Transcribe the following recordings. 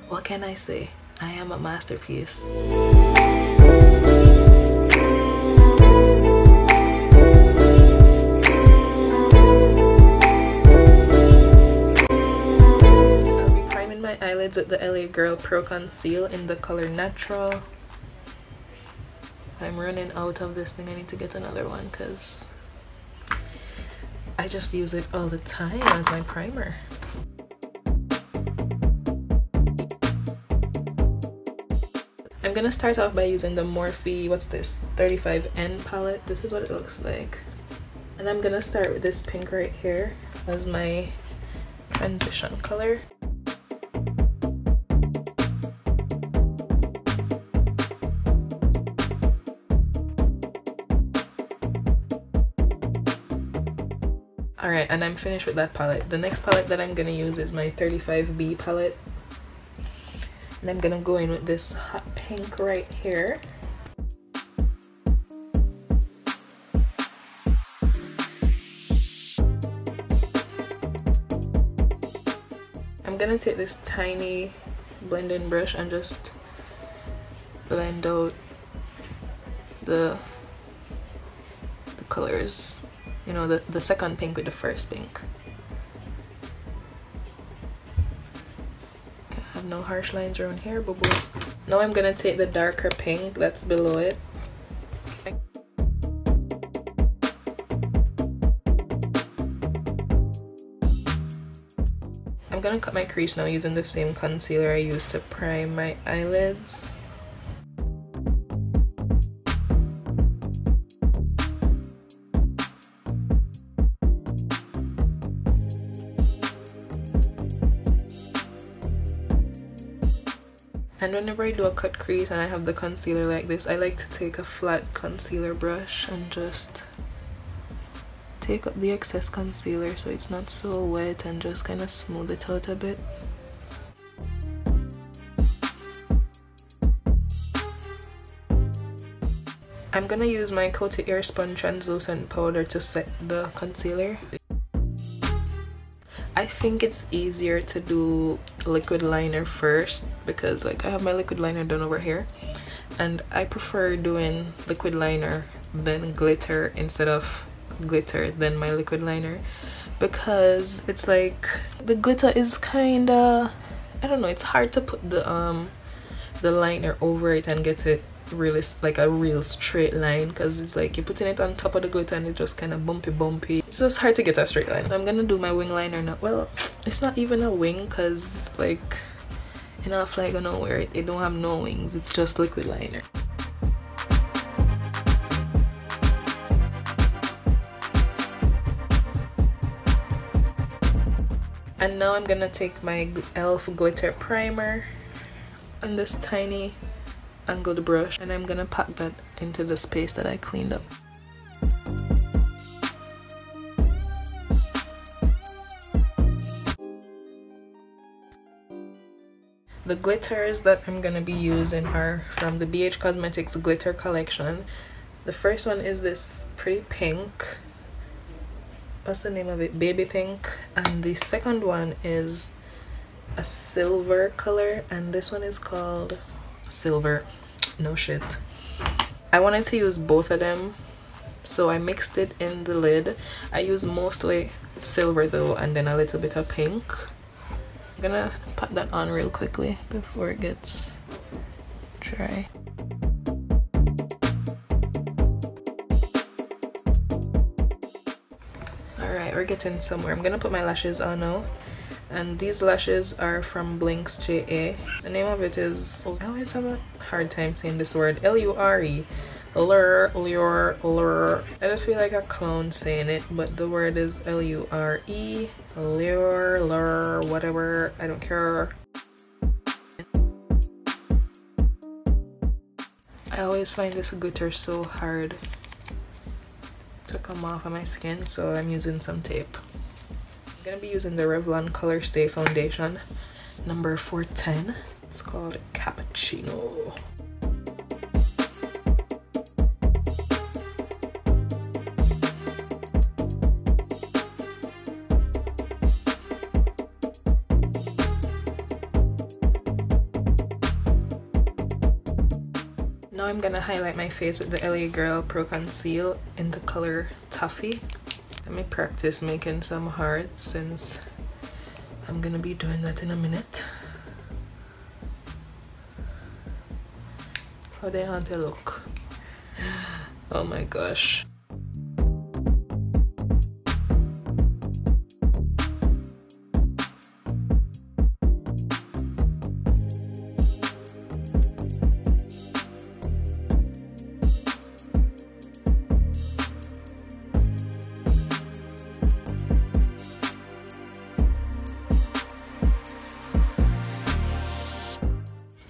What can I say? I am a masterpiece. I'll be priming my eyelids with the LA Girl Pro Conceal in the color Natural. I'm running out of this thing. I need to get another one because I just use it all the time as my primer. I'm gonna start off by using the Morphe, what's this, 35N palette. This is what it looks like. And I'm gonna start with this pink right here as my transition color. Alright, and I'm finished with that palette. The next palette that I'm gonna use is my 35B palette. And I'm gonna go in with this hot pink right here. I'm gonna take this tiny blending brush and just blend out the colors. You know, the second pink with the first pink. Okay, I have no harsh lines around here, boo boo. Now I'm gonna take the darker pink that's below it. Okay. I'm gonna cut my crease now using the same concealer I used to prime my eyelids. And whenever I do a cut crease and I have the concealer like this, I like to take a flat concealer brush and just take up the excess concealer so it's not so wet and just kind of smooth it out a bit. I'm gonna use my Coty Airspun translucent powder to set the concealer. I think it's easier to do liquid liner first because like I have my liquid liner done over here and I prefer doing liquid liner then glitter instead of glitter then my liquid liner, because it's like the glitter is kinda, I don't know, it's hard to put the liner over it and get it really like a real straight line, because it's like you're putting it on top of the glitter and it's just kind of bumpy. It's just hard to get a straight line. So I'm gonna do my wing liner now. Well, it's not even a wing because like in a flag of nowhere it don't have no wings, it's just liquid liner. And now I'm gonna take my e.l.f. glitter primer and this tiny angled brush and I'm gonna pack that into the space that I cleaned up. The glitters that I'm gonna be using are from the BH Cosmetics glitter collection. The first one is this pretty pink, what's the name of it, baby pink, and the second one is a silver color and this one is called silver. No shit, I wanted to use both of them so I mixed it in the lid. I use mostly silver though and then a little bit of pink. I'm gonna put that on real quickly before it gets dry. Alright, we're getting somewhere. I'm gonna put my lashes on now. And these lashes are from Blinks JA. The name of it is, I always have a hard time saying this word, L-U-R-E. Lure. I just feel like a clown saying it, but the word is L-U-R-E. Lure, whatever, I don't care. I always find this glitter so hard to come off of my skin, so I'm using some tape. I'm gonna be using the Revlon Color Stay Foundation number 410. It's called Cappuccino. I'm gonna highlight my face with the LA Girl Pro Conceal in the color Toffee. Let me practice making some hearts since I'm gonna be doing that in a minute. How they want to look? Oh my gosh.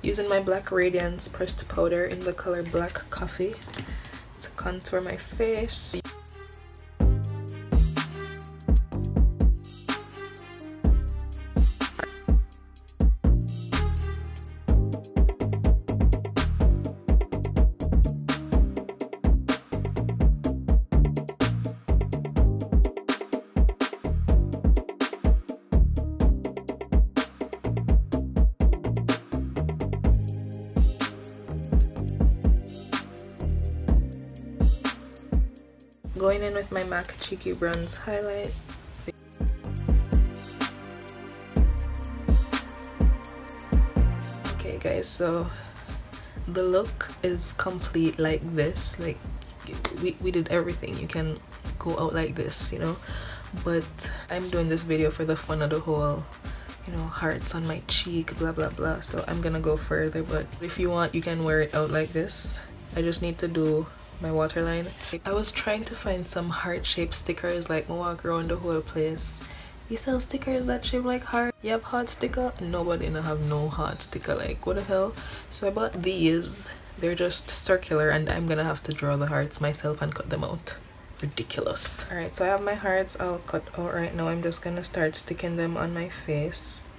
Using my Black Radiance pressed powder in the color Black Coffee to contour my face. Going in with my MAC Cheeky Bronze highlight. Okay guys, so the look is complete like this. Like we did everything. You can go out like this, you know, but I'm doing this video for the fun of the whole, you know, hearts on my cheek, blah blah blah. So I'm gonna go further, but if you want, you can wear it out like this. I just need to do my waterline. I was trying to find some heart-shaped stickers, like walk around the whole place. You sell stickers that shape like heart? You have heart sticker? Nobody don't have no heart sticker, like what the hell? So I bought these. They're just circular and I'm gonna have to draw the hearts myself and cut them out. Ridiculous. Alright, so I have my hearts all cut out right now. I'm just gonna start sticking them on my face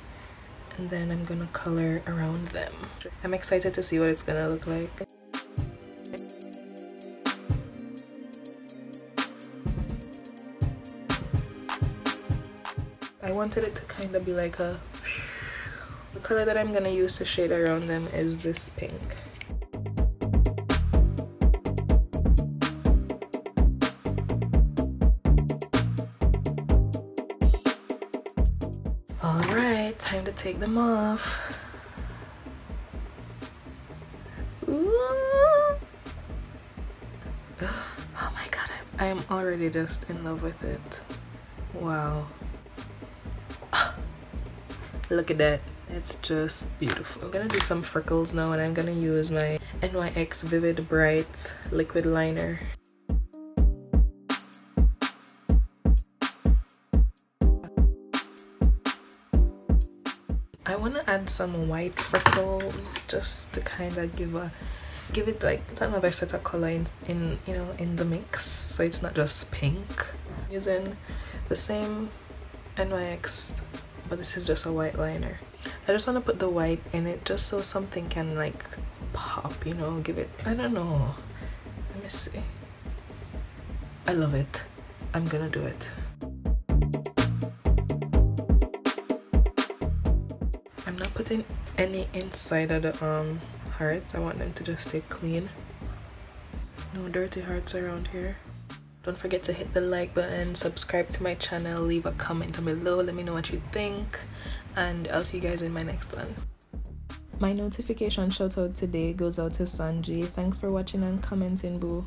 and then I'm gonna color around them. I'm excited to see what it's gonna look like. I wanted it to kind of be like a... The color that I'm gonna use to shade around them is this pink. Alright, time to take them off. Ooh. Oh my god, I am already just in love with it. Wow. Look at that. It's just beautiful. I'm gonna do some freckles now and I'm gonna use my NYX Vivid Bright liquid liner. I want to add some white freckles just to kind of give it like another set of color in you know, in the mix, so it's not just pink. Using the same NYX, but this is just a white liner. I just want to put the white in it just so something can like pop, you know, give it, I don't know. Let me see. I love it. I'm gonna do it. I'm not putting any inside of the hearts. I want them to just stay clean. No dirty hearts around here. Don't forget to hit the like button, subscribe to my channel, leave a comment down below, let me know what you think, and I'll see you guys in my next one. My notification shout out today goes out to Sanji. Thanks for watching and commenting, boo.